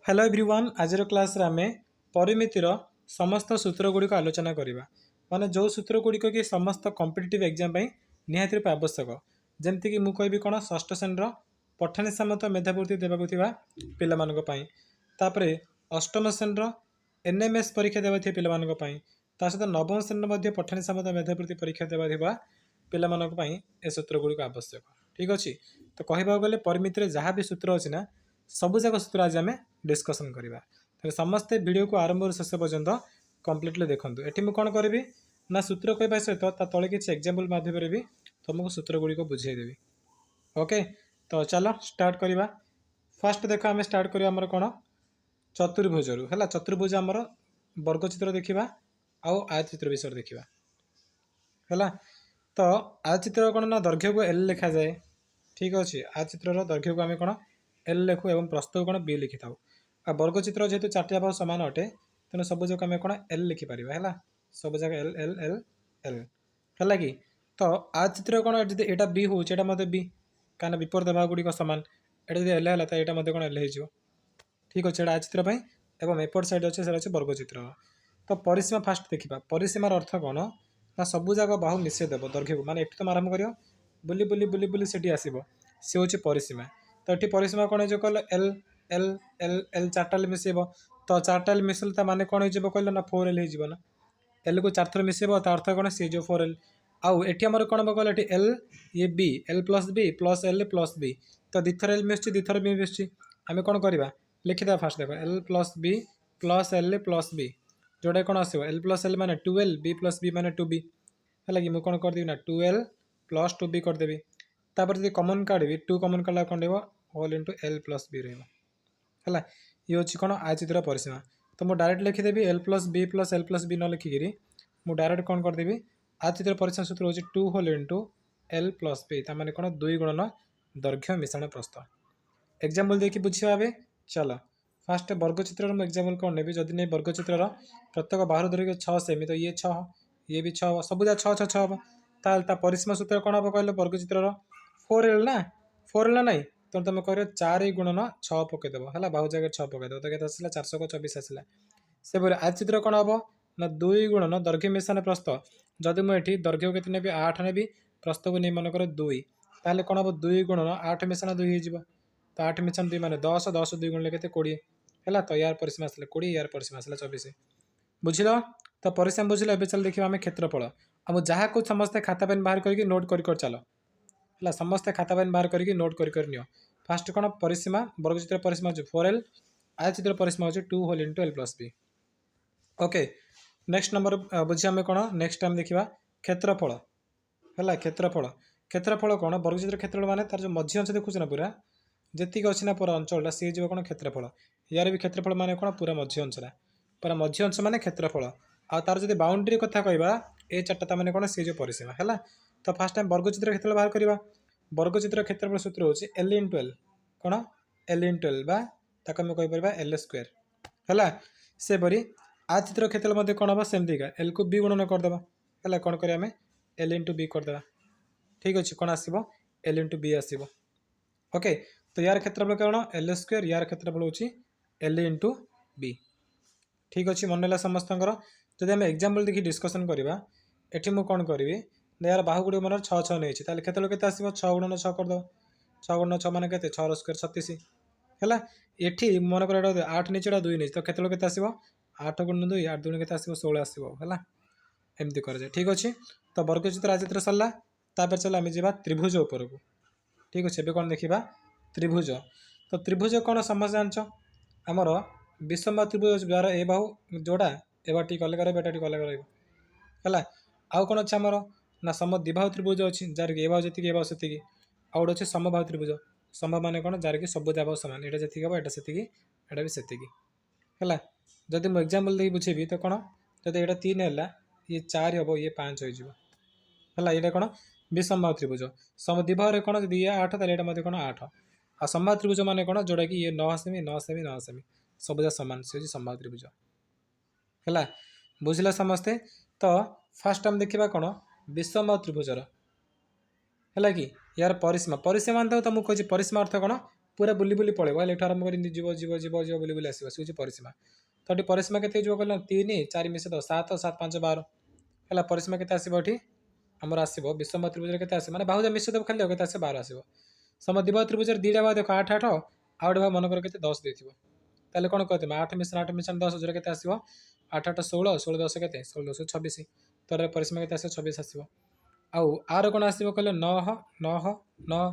Hello everyone आज class रे आमे परिमितिर समस्त सूत्र गुड़िक आलोचना करवा माने जो सूत्र गुड़िक कि समस्त कॉम्पिटिटिव एग्जाम निहाती रूप आवश्यक जमती कि मुझे कह कौन षष्ठ श्रेणी पठाणी सामत मेधावृत्ति देवाक पापर अष्टम श्रेणी एनएमएस परीक्षा देवा पाई सहित नवम श्रेणी पठाणी सामत मेधावृत्ति परीक्षा देवा पाई ए सूत्र गुड़िक आवश्यक ठीक अच्छे। तो कहवाक गले परिमिति जहाँ भी सूत्र अच्छी ना सबुजाक सूत्र आज आम डिस्कसन करवा तो समस्ते वीडियो को आरंभ शेष पर्यंत कम्प्लीटली देखूँ ये मुझे कौन करी ना सूत्र कहवा सहित तले किसी एग्जाम्पल मध्यम भी तुमको सूत्र गुड़िक बुझेदेवी। ओके तो चलो स्टार्ट करवा। फास्ट देख आम स्टार्ट करवा आमर कौन चतुर्भुज है चतुर्भुज आमर वर्गचित्र देखा आउ आयचित्र विषय देखा है। तो आयचित्र कौन ना दैर्घ्य को एल लिखा जाए ठीक अच्छे। आयचित्र दैर्घ्य को आम कौन एल लिखु और प्रस्थ को कौन बी लिखि था आ वर्गचित्र जेहेतु चार्टिया भाव सामान अटे तेणु सब जाक आम कौन एल लिखिपर है सब जगह एल एल एल एल है कि। तो आयचित्र कौन जी यहाँ बी हो बी कहीं विपरीत भाव गुड़िक सामान ये एल है तो यहाँ कौन एल हो ठीक अच्छे आयचित्र एवं एपट साइड अच्छे से वर्गचित्र। तो परिसीमा फास्ट देखा परिसीमार अर्थ कौन ना सब जाक बाहु मिसेदेव दैर्घ्य को माने तुम आरंभ कर बुली बुली बुली बुली से आसो सी हूँ परिसीमा। तो ये परिसीमा कौन हो कह एल एल एल एल चार्टाल मिसेब तो चार्टाल मिसल माने कौन हो कहल ना 4L हो एल को 4 थर मिसेब तो अर्थ कौन सी जो 4L आउ एटी आमर कौन हम कहल एल ये बी एल प्लस बी तो दिथर एल मिसुची दिथर बी मिसुची आम कौन करवा लिखिदा फास्ट देख एल प्लस बी जोड़ा कौन आसो एल प्लस एल माने 2L बी प्लस बी माने 2B है कि मुझे कौन करदेवी ना 2L प्लस 2B करदेवी तापर यदि कमन काढ़ी 2 कमन काढ़ा कौन रहा whole into L plus B रहा ये हूँ कौन आयचित्र परिसीमा। तो मुझे डायरेक्ट लिखिदेवी एल प्लस बी न लिखिकी मुझे डायरेक्ट कौन करदेवी आयचित्र परिसीमा सूत्र हूँ 2 whole into L plus B ताने कौन 2 गुणन दैर्घ्य मिश्रण प्रस्थ। एग्जाम्पल देखिए बुझा ए चलो फास्ट वर्गचित्र एग्जाम्पल कौन नेबी जदि नहीं वर्गचित्र प्रत्येक बाहर दैर्घ्य 6 सेमी तो ये 6 ये भी 6 सबुजा 6 6 6 हम परिसीमा सूत्र कौन हम कहले वर्गचित्र 4L ना 4L ना तो तुम कह 4 गुणन 6 पकईदेव है बाहु जगह 6 पकईदेव तो केते आसला 424 आसला से आयचित्र कौन हम ना 2 गुणन दैर्घ्य मिश्रण प्रस्थ जदि मुझे दैर्घ्य के 8 नेबी प्रस्थ को नहीं मनकर 2 ताहले कौन हम 2 गुणन 8 मिश्रण 2 हो तो 8 मिश्रण 2 माने 10 10 2 गुण के 20 है तो यार परिसीमा आसला 20 यार परिसीमा आसला 24 बुझल। तो परिसीमा बुझल ए चल देखा आम क्षेत्रफल आम जहाँ को समस्ते खाता पेन बाहर करके नोट कर चलो है समस्ते खाता पेन बाहर करके नोट कर नियो। फास्ट कौन परिसीमा वर्गचित्र परिसीमा हो 4L आयचित्र परिसीमा हो 2 whole into L plus B. Okay next number बुझे आम कौन नेक्स्ट टाइम देखा क्षेत्रफल है क्षेत्रफल कौन वर्गचित्र क्षेत्रफल माने तार जो मझी अंश देखुच ना पूरा जी अच्छी ना पूरा अंचलटा सी जी कौन क्षेत्रफल यार भी क्षेत्रफल माने कौन पूरा मझी अंशटा पूरा मझी अंश माने क्षेत्रफल आ तार जो बाउंड्री कथा कहवा ए चार्टा मैंने कौन सी जो परिसीमा है। तो फास्ट टाइम वर्गचित्र क्षेत्रफल बाहर करवा वर्गचित्र क्षेत्रफल सूत्र हूँ एल इंटू एल कौन एल इंटू एल कहीपर एल स्क्वायर है से परी आयचित्र क्षेत्रफल कौन हम सेमतीका एल को बी गुणन करदे है कौन करें एल इंटू बी करदे ठीक अच्छे कौन आसो एल इंटू बी आसो। ओके तो यार क्षेत्रफल कौन एल स्क्वायर यार क्षेत्रफल हूँ एल इंटू बी ठीक अच्छे मन है समस्त जब आम एग्जाम्पल देखिए डिस्कसन करवा एटी मुझे कौन करी यार बाहु गुड़ मन 6 6 नहीं क्षेत्रफल के आसो 6 गुणन 6 करदे 6 गुणन 6 मान के 6 स्क्वायर 36 है ये मन कर 8 नहीं 2 नहीं तो क्षेत्रफल के आसो 8 गुणन 2 8 2 के आसो 16 आसो है एमती कराए ठीक अच्छे। तो वर्गचित्र आयचित्र सरला तापर चलो आम जा त्रिभुज उपर को ठीक अच्छे ए कौन देखा त्रिभुज। तो त्रिभुज कौन समस्या जानच आमर विषम त्रिभुज द्वार ए बाहु जोड़ा ए बाटी अलग बेटा टी अलग रहा आउ कौन अच्छे आमर ना सम द्विबाहु त्रिभुज अच्छी जार कि ए बाहु जी ए बाहु से आउ गोटे अच्छे समबाहु त्रिभुज समबाहु माने कौन जार कि सब बाहु सामान यहाँ जी हम यहाँ से यहाँ भी से है जदि मुझे एग्जाम्पल देखिए बुझेबी तो कौन जब यहाँ 3 है ये 4 हम ये 5 हो ये कौन विषमबाहु त्रिभुज सम द्विबाहु कौन जब ये 8 तो यहाँ कौन 8 आ समबाहु त्रिभुज माने कौन जोड़ा कि ये 9 सेमी 9 सेमी 9 सेमी सबजा सामान से समबाहु त्रिभुज है बुझला समस्ते। तो फास्ट आम देखा कौन विषम त्रिभुजर है कि यार परिसीमा परिसीमा तो मुझे कही परिसीमा अर्थ कौन पूरा बुली बुली पड़ेगा एठू आरंभ कर जीव जीव जीव जीव बुली बुली आसो सी हूँ परिसीमा। तो ये परिसीमा के कहना 3 4 मिसे 10 7 7 5 12 है परिसीमा के आसो ये आमर आसो विषम त्रिभुज के आस मैंने बाहुजा मिश्र देव खाली के 12 आसो समद्विबाहु त्रिभुज 2टा भाग देख 8 8 आउ गोटे भाग मनकर के 10 देथिबो ताले कौन कहते 8 मिश्रण 8 मिश्रण 10 जो के आसो 8 8 16 16 10 के 16 10 26 तो परिसीमा के आसो 26 आसो आउ आर कौन आसो कहले 9 9 9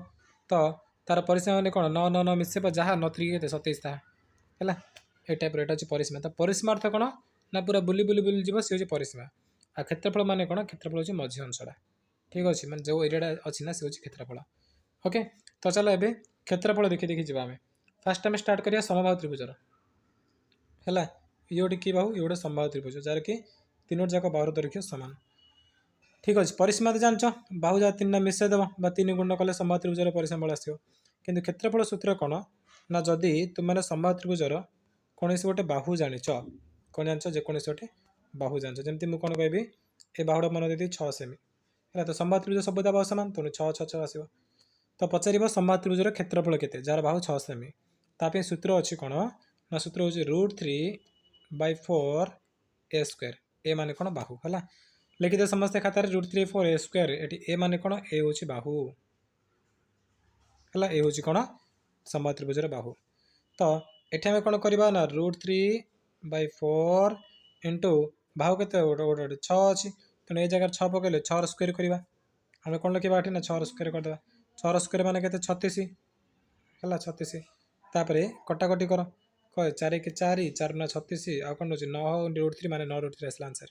तो तार परिसीमा मैंने कौन 9 9 9 मिसेब जहाँ 9 3 के 27 था है ये टाइप एटा हूँ परिसीमा। तो परिसीमा अर्थ कौन ना पूरा बुली बुली बुली जीव सी हूँ परिसीमा। आ क्षेत्रफल माने कौन क्षेत्रफल हूँ मझी अंशटा ठीक अच्छे मैंने जो एरिया अच्छी ना सी हूँ क्षेत्रफल। ओके तो चलो ए क्षेत्रफल देखी देखी जावा आम फास्ट आम स्टार्ट करिया समबाहु त्रिभुजर है ये गोटे कि बाहु ये गोटे समबाहु त्रिभुज जार कि तीनोट जाक बाहुर दैर्घ्य सामान ठीक अच्छे। परिसीमा तो जान बाहु जहाँ 3 मिसई देव 3 गुण कले समबाहु त्रिभुजर परिसीमा बल आसो कि क्षेत्रफल सूत्र कौन ना जदि तुम समबाहु त्रिभुजर कौन गोटे बाहु जान कौन जान जेकोसी गोटे बाहु जान जमी मुझे कौन कहि ए बाहुड़ा मन देती 6 सेमी है तो समबाहु त्रिभुज सब बाहु सामान तेणु 6 6 6 आसो तो पचार समबाहु त्रिभुजर क्षेत्रफल के जार बाहु 6 सेमी ताप सूत्र अच्छी कौन ना सूत्र हूँ √3/4 a स्क्वायर ए माने कौन बाहु है लिखिदे समस्त खातार √3/4 a स्क्वायर ये ए माने कौन ए हूँ बाहु है ए हूँ कौन समबाहु त्रिभुजर बाहु। तो ये आम कौन करवा ना √3/4 इंटू बाहु के गोटे गोटे 6 अच्छी तेणु ये जगह 6 पकड़े 6 स्क्वायर करवा आम कौन लिखा ये ना 6 स्क्वायर करदे 6 स्क्वायर मान के 36 है 36 तापर कटाकटी कर 4 के 4 4 9 36 आ कौन रोचे 9 √3 मान 9 √3 आसला आंसर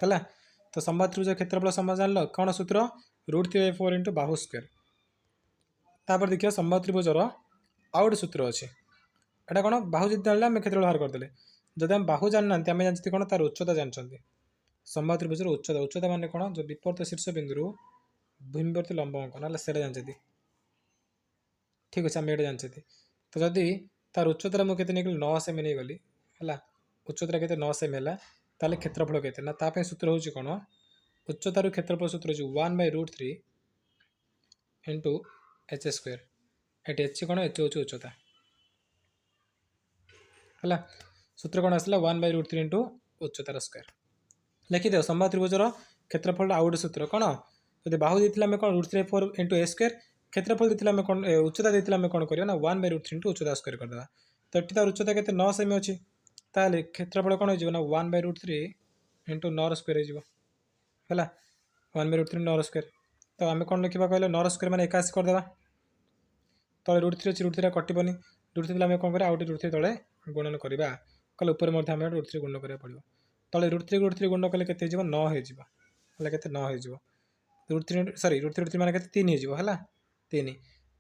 है। तो समबाहु त्रिभुज क्षेत्रफल समझ जान कौन सूत्र √3/4 इंटू बाहु स्क्वायर। तापर देखिए समबाहु त्रिभुजर आउ गोटे सूत्र अच्छे एटा कौन बाहु जब जान आम क्षेत्रफल बाहर करदे जब आम बाहु जाना आम जानते कौन तार उच्चता जानते समबाहु त्रिभुजर उच्चता उच्चता मान कौन जो विपर्त शीर्ष बिंदु भूमिवर्ती लंब अंकन है से जानते ठीक अच्छे आम ये जानते। तो जदि तार उच्चतार मुझे 9 सेमी नहीं गली है उच्चतार के 9 सेमी है ताले क्षेत्रफल के ना ताप सूत्र हूँ कौन उच्चतार क्षेत्रफल सूत्र हूँ 1/√3 इंटू एच स्क्वायर ये एच कौन एच हूँ उच्चता है सूत्र कौन आसला 1/√3 इंटू उच्चतार स्क्वायर लिखिदे समबाहु त्रिभुजर क्षेत्रफल आउ गोटे सूत्र कौन जब बाहु देते आम कौन √3/4 इंटू ए स्क्वायर क्षेत्रफल देते आम कौन उच्चता देते आम कौन करना 1/√3 इंटू उच्चता स्क्वायर करदे तो ये तार उच्चता के 9 सेमी अच्छी ताले क्षेत्रफल कौन हो 1/√3 इंटू 9 स्क्वायर है 1/√3 9 स्क्वायर। तो आम कौन लिखा कहले 9 स्क्वायर मान 81 करदे तले √3 अच्छी √3 कटबनी √3 आम कौन कर √3 तले गुणन करवा कल ऊपर आम √3 गुण करा पड़ो तले √3 गुण कले के 9 हो के 9 हो √3 सरी √3 मान के 3 है 3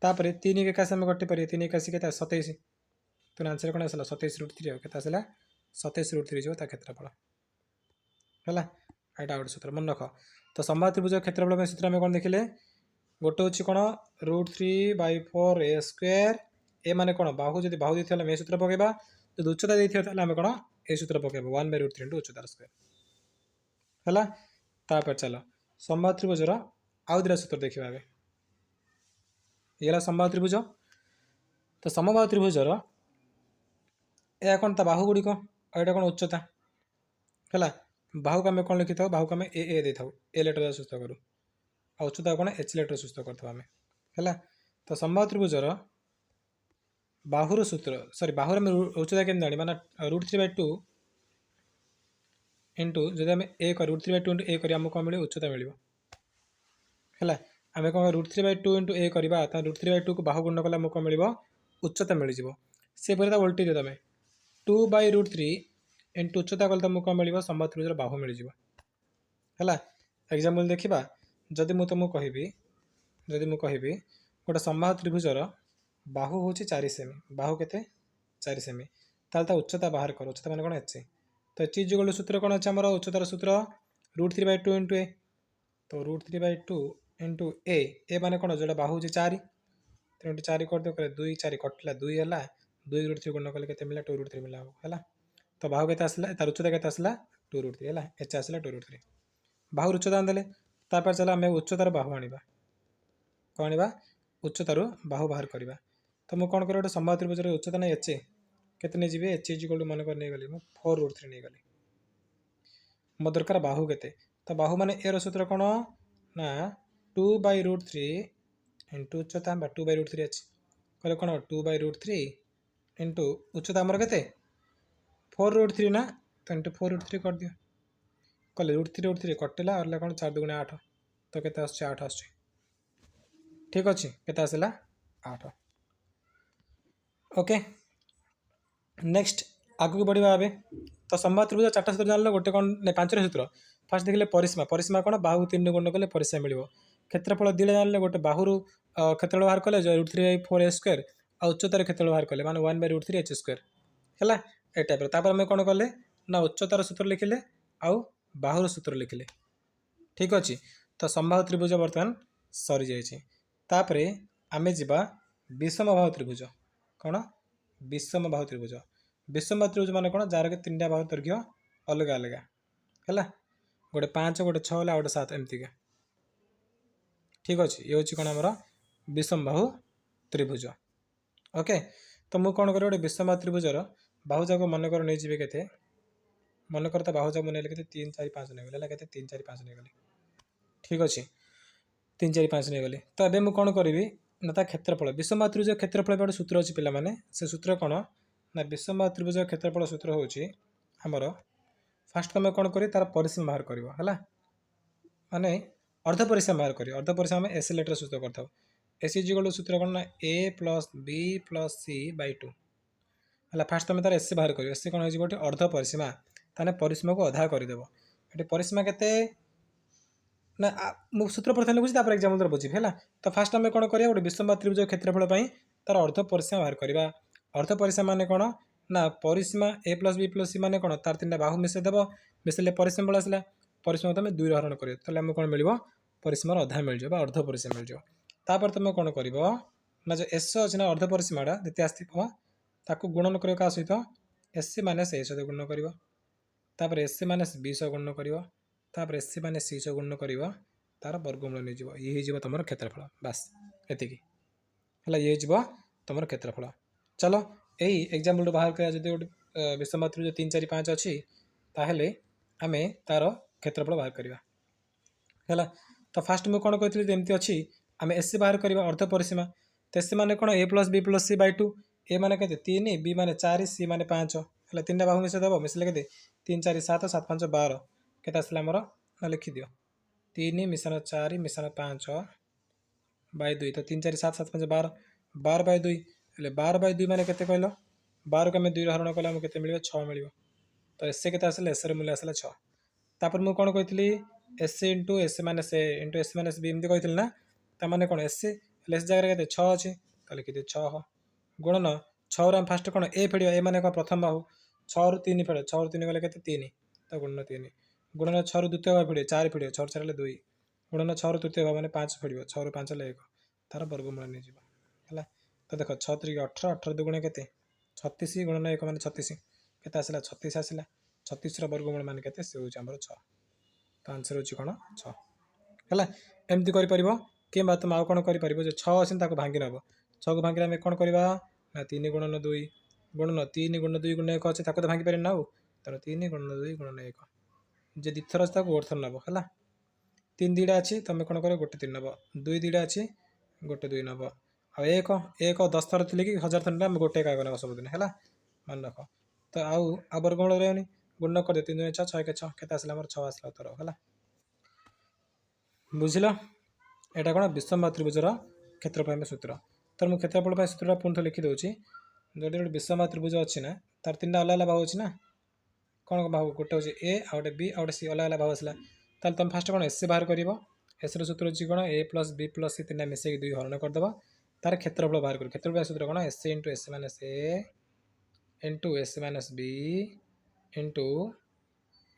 तापर 3 के आम कटे पारे 3 81 के 27 तो आंसर कौन आसला 27 √3 के आसला 27 √3 जो क्षेत्रफल है यहाँ गोटे सूत्र मन रख। तो समबाहु त्रिभुज क्षेत्रफल सूत्र आम कौन देखिले गोटे हूँ कौन √3/4 a स्क्वायर ए माने कौन बाहु जब बाहु देते आम सूत्र पकेबा जो उच्चता देते आम कौन ए सूत्र पकेबा 1/√3 इंटू उच्चतार स्क्वायर है। तापर चल समबाहु त्रिभुजर आउ 2टा सूत्र देखा ये समबाहु त्रिभुज। तो समबाहु त्रिभुजर यह कौन ता बाहु गुड़िक और कौन उच्चता है बाहु को आम कौन लिखि था बाहु को आम ए दे था ए लेटर सुस्थ करूँ आ उच्चता कौन एच लेटर सुस्थ करमें है। तो समबाहु त्रिभुजर बाहुर सूत्र सॉरी बाहुर में उच्चता के जानी माना √3/2 इंटू जब आम ए कर √3/2 इंटू ए कर कौन मिले उच्चता मिले है आम कौन √3/2 इंटू ए करवा √3/2 को बाहु गुण कले कौन मिले उच्चता मिल से उल्टी दे तुम 2/√3 इंटू उच्चता कले तुमको कौन मिले समबाहु त्रिभुजर बाहु मिल है। एग्जाम्पल देखा जदि मुझे तुमको कहि गोटे समबाहु त्रिभुजर बाहु हूँ 4 सेमी बाहु के 4 सेमी ताल उच्चता बाहर कर उच्चता मैंने कौन एच तो एच जो गोटे सूत्र कौन अच्छे आम उच्चतार सूत्र √3/2 इंटू ए तो √3/2 इंटू ए माने कौन जो बाहु 4 तेणु 4 कर दे 2 4 कटला 2 है 2 √3 गुण कले के मिला 2√3 मिला है। तो बाहु के आसला तार उच्चता के आसला 2√3 है एच आसला 2√3 बाहु उच्चता आंदे तापर चल आम उच्चतार बाहु आने कौन आने उच्चतार बाहु बाहर करवा तो मुझे कौन कर गोटे समबाहु त्रिभुज उच्चता ना एच केते नहीं जी एच इज मन कर नहीं गली 4√3 नहीं गली मो दरकार बाहु केते तो बाहु माने ए सूत्र कौन ना 2/√3 इंटू उच्चता 2/√3 अच्छी कहले कौन 2/√3 इंटू उच्चता आमर के 4√3 ना तो इंटू 4√3 कर दियो कहले √3 कटिला और कौन 4 2 8 तो केते 8 आस ठीक अच्छे केते आसला 8 ओके नेक्स्ट आगू बढ़िया ए तो समबाहु त्रिभुज 4टा सूत्र जानल गोटे कौन नहीं 5टा सूत्र फास्ट देखिले परिसीमा परिसीमा कौन बाहु 3 गुण कले परिसीमा मिल क्षेत्रफल 2टा जानले गोटे बाहु क्षेत्रफल बाहर कले √3/4 a² आ उच्चतार क्षेत्रफल बाहर कले माने 1/√3 h² है ए टाइप आम कौन कले ना उच्चतार सूत्र लिखिले आउ बाहुर सूत्र लिखिले ठीक अच्छे तो समबाहु त्रिभुज बर्तमान सरी जाइए आमे जिबा विषम बाहु त्रिभुज कौन विषम बाहु त्रिभुज विषम बाहु त्रिभुज माने कौन जार के 3टा बाहु दैर्घ्य अलग अलग है गोटे 5 गोटे 6 गोटे 7 एमती का ठीक अच्छे ये हूँ कौन आमर विषम बाहु त्रिभुज ओके तो मुझे कौन कर गोटे विषम बाहु त्रिभुजर बाहु जाक मनकर नहीं जी के मनकर तो बाहु जाक नहीं के 3 4 5 नहीं गली के 3 4 5 नहीं गली ठीक अच्छे 3 4 5 नहीं गली तो ये मुझे कौन करी ना क्षेत्रफल विषम बाहु त्रिभुज क्षेत्रफल गोटे सूत्र अच्छी पे से सूत्र कौन ना विषम बाहु त्रिभुज क्षेत्रफल सूत्र हूँ आमर फास्ट तुम कौन कर तार परिसीमा बाहर कर माने अर्ध परिसीमा बाहर कर अर्ध परिसीमा एस लेटर सूत्र करता एस इज इक्वल सूत्र कौन ना a + b + c/2 है फास्ट तुम तार एस बाहर कर एस कौन हो गोटे अर्ध परिसीमा ताने परिसीमा को अधा करदेव ये परिसीमा केते ना मुझे सूत्र प्रथम बुझी एग्जाम्पल बुझी है तो फास्ट आम कौन करिया गोटे विषम बाहु त्रिभुज क्षेत्रफल तार अर्ध परिसीमा बाहर करवा अर्ध परिसीमा माने कौन ना परिसीमा a + b + c माने कौन तार 3टा बाहु मिसेदेव मिसेले परिसीमा बल आसला परिसीमा तुम 2 हरण कर आम कौन मिल परिसीमार अधा मिल जाए अर्ध परिसीमा मिल जाए तुम कौन कर ना जो एस अच्छे ना अर्ध परिसीमाटा जिते आसो गुणन कर क्या सहित एस माइनस ए सहित गुणन कर एस माइनस बी सह गुणन कर एस माइनस सी सह गुणन कर तार वर्गमूल नहीं ये हो तुम क्षेत्रफल बास एति है ये हो तुम क्षेत्रफल चलो यही एग्जाम्पल बाहर कर गोटे विषम बाहु त्रिभुज 3 4 5 अच्छी ताहले आमे तार क्षेत्रफल बाहर करवा है तो फास्ट मुझे कौन कहती एमती अच्छी आम एस बाहर करवा अर्ध परिसीमा तो एस माने कौन a + b + c/2 ए माने के 3 b माने 4 c माने 5 है 3टा बाहु मिसेदेव मिसले के 3 4 7 7 5 12 के आसला आमर ना लिखि दियो 3 मिशन 4 मिशन 5/2 तो 3 4 7 7 5 12 12/2 हेल्ले 12/2 माने केते कहलो 12 को आम 2 हरण कले आमको केते मिलियो 6 मिलियो तो एस के आसला एस मूल्य आसला 6 तापर मुझे कौन कही S into S minus A into S minus B एमती कही ना ताने कौन एस एस जगह के 6 अच्छे तो लिखिदिए 6 गुणन 6 आम फास्ट कौन ए फेड़ ए माने प्रथम बाहु 6 ରୁ 3 फेड़ 6 ରୁ 3 गले के 3 तो गुणन 3 गुणन 6 ରୁ द्वितीय भाव फेड़ 4 फेड़ 6 4 2 गुणन 6 ରୁ तृतीय भाव मैंने 5 फेड़ 6 ରୁ 5 1 तार वर्गमूल नहीं है तो देख 6 3 18 18 दुगुणे के 36 गुणन 1 मैंने 36 के आसला 36 आसला 36 वर्गमूल मान के से हूँ आमर 6 तो आंसर हूँ कौन 6 है एमती कर कि तुम आउ कौन कर जो 6 अच्छे भांगी नब 6 को भांगे आम कौन करवा ना 3 गुणन 2 गुणन 3 गुणन 2 गुणन 1 अच्छे तो भांगी पारे ना तेना 3 गुणन 2 गुणन 1 जे द्विथर अच्छे गोटे थर नब है 3 2टा अच्छी तुम कौन कर गोटे 3 नब 2 2टा अच्छी गोटे 2 नब आ 1 1 10 थर थी कि 1000 थर आम गोटे का नब सबुदिन है मन रख तो आउ वर्गमूल रही गुण कर 3 2 6 6 6 के आसला 6 आसला उत्तर है बुझल यहाँ कौन विषम बाहु त्रिभुजर क्षेत्रफल सूत्र तो मुझे क्षेत्रफल सूत्र पुणी लिखि दूसरी जो गोटे विषम बाहु त्रिभुज अच्छी ना तार 3टा अलग अलग बाहु अच्छी ना कौन बाहु गोटे हूँ ए आ गोटे बी आ गोटे सी अलग अलग बाहु आसला तुम फास्ट कौन एस बाहर कर एस सूत्र अच्छी कौन a + b + c 3टा मिसेक 2 हरण करदेव तार क्षेत्रफल बाहर कर क्षेत्रफल सूत्र कौन S into S minus A into S minus B into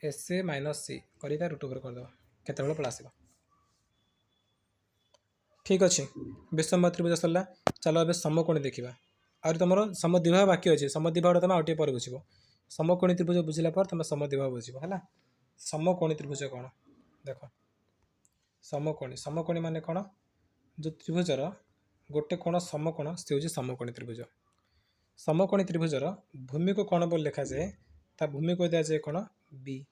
S minus C कर √over करदेव क्षेत्रफल पल आस ठीक अच्छे विषम बाहु त्रिभुज सरला चलो ए समकोणी देखा आ तुम समद्विबाह बाकी अच्छे समद्विबाह तुम आउटे पर बुझ समकोणी त्रिभुज बुझला पर तुम समद्विबाह बुझ है समकोणी त्रिभुज कौन देख समकोणी समकोणी माने कौन जो त्रिभुजर गोटे कोण समकोण से हूँ समकोणी त्रिभुज। समकोणी त्रिभुजर भूमि को कोण बोली लिखा जाए, ता भूमि को दिया जाए कोण बी,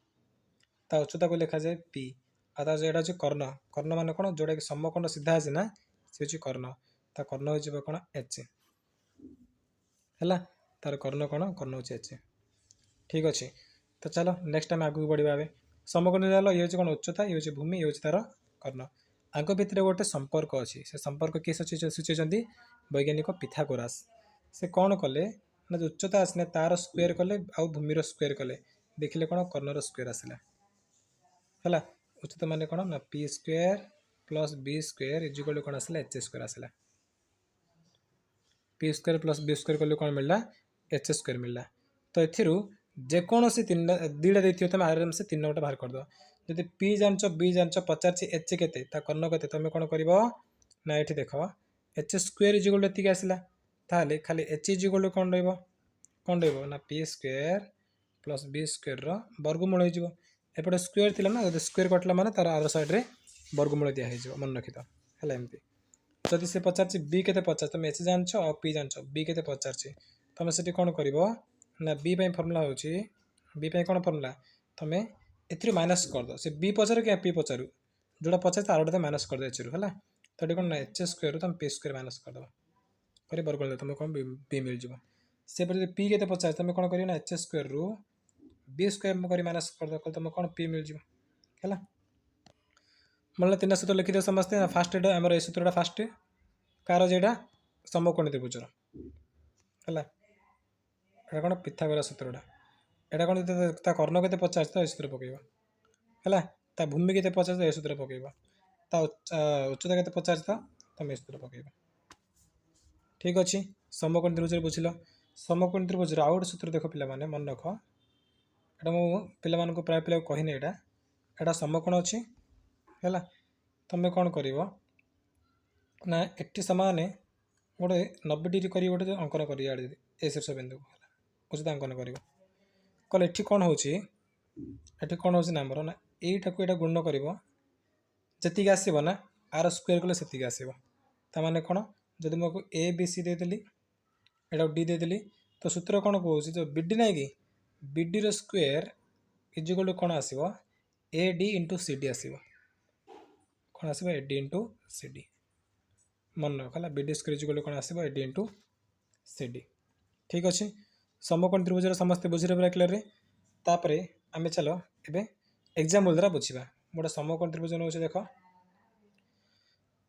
ता उच्चता को लिखा जाए पी, आ ता जेटा हूँ कर्ण, कर्ण मान कोण जोटा कि समकोण सीधा अच्छे ना से हूँ कर्ण, ता कर्ण हो कोण एच है, तार कर्ण कोण कर्ण हूँ एच। ठीक अच्छे, तो चलो नेक्स्ट टाइम आगू बढ़िया ए समकोण जाल ये हूँ कौन उच्चता, ये हूँ भूमि, ये हूँ तार कर्ण। आग भितर गोटे संपर्क अच्छी, से संपर्क किए सूचाई वैज्ञानिक पिथागोरास। से कौन कले ना जो उच्चता आसने तार स्क्वायर कले आ भूमिर स्क्वायर कले, देखिले कौन कर्णर स्क्वायर आसला है। उच्चता मान कौन ना P square plus B square equal कौन आसला एच स्क्वायर आसला। P square plus B square कले कौन मिलला एच स्क्वायर मिलला। तो एथिरू जेकोसी तीन दुईटा देखिए तुम आराम से तीन गोटे बाहर करद। जदि पी जान बी जान पचार एच के कर्ण के तुम कौन कर ना ये देख एच स्क्वायर इजिकल ये आसला, ताहले खाली एच इजिकल कौन कौन ना P square plus B square वर्गमूल हो एपटे स्क्वायर थी ना, जब स्क्वायर कटला माने तार आर साइड्रे वर्गमूल दिखाई मन रखी तो है एमती। जदि से पचार बी के पचार तुम एच जान और पी जान बी के पचार तुम से कौन कर ना बी फर्मुला हो बी कौन फर्मुला तुम ए माइनस करद से बी पचार क्या पी पचारू जोड़ा पचार आर गोटे माइनस करद एच रू है। तो ये कौन ना एच स्क्वायर तुम पी स्क्वायर माइनस करद कर वर्ग तुम कौन बी मिल जाए। से पी के पचार तुम कौन कर एच स्क्वायर रु बी स्क्वायर कर माइनस करद तुम कौन पी मिल जाए है। मतलब तीन सूत्र लिखिद समस्ते फास्ट एटा आम ए सूत्रटा फास्ट कार जेटा समकोणी त्रिभुजर है। एटा कौन पिथागोरास सूत्रटा, एटा कौन ता कर्ण के पचार तो सूत्र पकेब है, ता भूमि के पचार तो सूत्र पकेब, ता उच्चता के पचार तो तुम सूत्र पकेब। ठीक अच्छे, समकोणी त्रिभुज बुझल। समकोणी त्रिभुजर आउ गोटे सूत्र देख पे मन रख, एटा मु प्राय पिला कहनी एटा समकोण अच्छी है। तुम कौन कर ना एटी सामान गोटे 90 डिग्री कर गोटे अंकन कर ए शीर्ष बिंदु उचित अंकन कर कल एटी कौन कौन हो आमर ना यटा को गुण कर जी आसब ना आर स्क्वायर कले से आसो ताने कौन जदि मुझे A B C देदेली Etah D देदेली तो सूत्र कौन कौन जो बी डी ना कि बी डी स्क्वायर इजिकल कौन आसो A D into C D आसो कौन आसो A D into C D मन रखा बी डी स्क्वायर इजिकल कौन आसो A D into C D. ठीक अच्छे, समकोण त्रिभुजर समस्ते बुझे पूरा क्लियर रे। तापर आम चलो एवं एग्जाम्पल द्वारा बुझा गोटे समकोण त्रिभुज नौ देख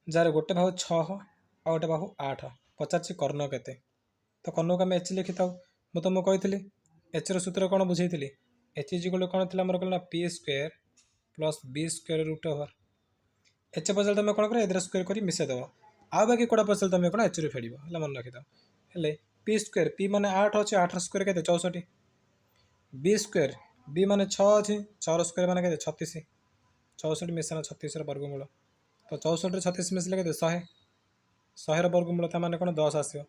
जार गोटे बाहु 6 आ गोटे बाहु 8 पचार कर्ण के तो कर्ण को आम एच लिखि था मुझे तुमको कही एच रूत्र कौन बुझे एच इजिकल कौन थी मोर कहना P square plus B square root over H पचार तुम कौन कर ए स्क्वायर कर मिसेदेव आ बाकी कौटा पचार तुम कौन एच रू फेड़ है मन रखी था पी स्क्वायर पी मान 8 अच्छे 8 स्क्वायर के 64 बी स्क्वायर बी मान 6 अच्छे 6 स्क्वायर मान के 36 64 मिशान 36 वर्गमूल तो 64 36 मिसले के 100 100 वर्गमूल मैंने कौन 10 आसो